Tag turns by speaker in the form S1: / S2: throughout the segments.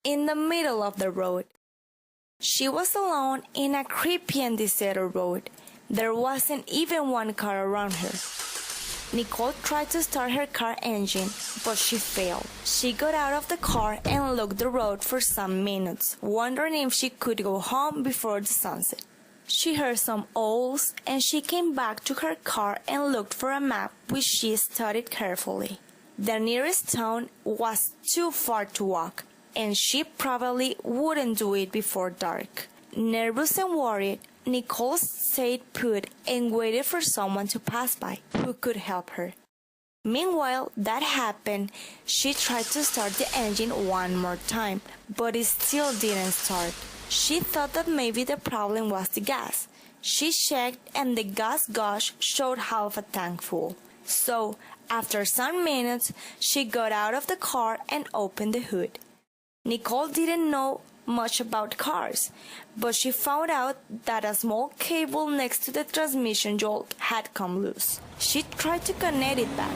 S1: in the middle of the road. She was alone in a creepy and deserted road. There wasn't even one car around her. Nicole tried to start her car engine, but she failed. She got out of the car and looked the road for some minutes, wondering if she could go home before the sunset. She heard some owls, and she came back to her car and looked for a map which she studied carefully. The nearest town was too far to walk, and she probably wouldn't do it before dark. Nervous and worried, Nicole stayed put and waited for someone to pass by who could help her. Meanwhile that happened, she tried to start the engine one more time, but it still didn't start. She thought that maybe the problem was the gas. She checked and the gas gauge showed half a tank full. So, after some minutes, she got out of the car and opened the hood. Nicole didn't know much about cars, but she found out that a small cable next to the transmission jolt had come loose. She tried to connect it back,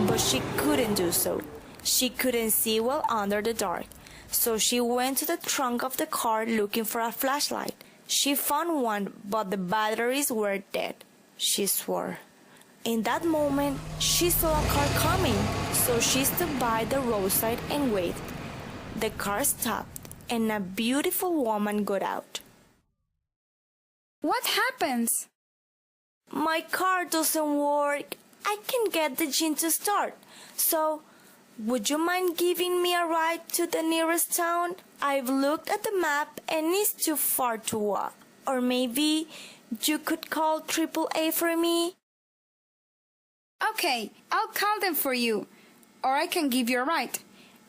S1: but she couldn't do so. She couldn't see well under the dark, so she went to the trunk of the car looking for a flashlight. She found one, but the batteries were dead. She swore. In that moment, she saw a car coming, so she stood by the roadside and waited. The car stopped, and a beautiful woman got out.
S2: What happens?
S1: My car doesn't work. I can't get the engine to start. So, would you mind giving me a ride to the nearest town? I've looked at the map and it's too far to walk. Or maybe you could call AAA for me?
S2: Okay, I'll call them for you. Or I can give you a ride.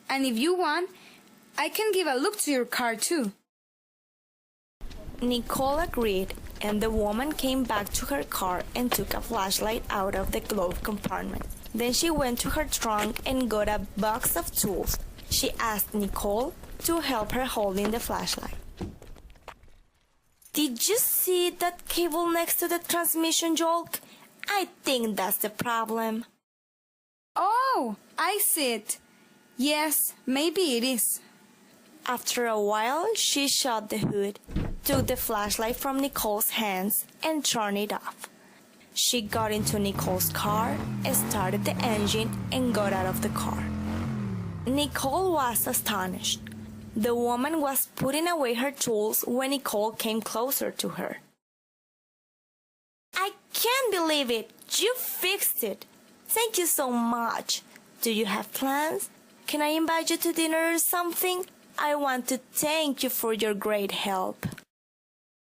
S2: And if you want, I can give a look to your car too.
S1: Nicole agreed, and the woman came back to her car and took a flashlight out of the glove compartment. Then she went to her trunk and got a box of tools. She asked Nicole to help her holding the flashlight. Did you see that cable next to the transmission jolt? I think that's the problem.
S2: Oh, I see it. Yes, maybe it is.
S1: After a while, she shut the hood, took the flashlight from Nicole's hands, and turned it off. She got into Nicole's car, started the engine, and got out of the car. Nicole was astonished. The woman was putting away her tools when Nicole came closer to her. I can't believe it! You fixed it! Thank you so much! Do you have plans? Can I invite you to dinner or something? I want to thank you for your great help.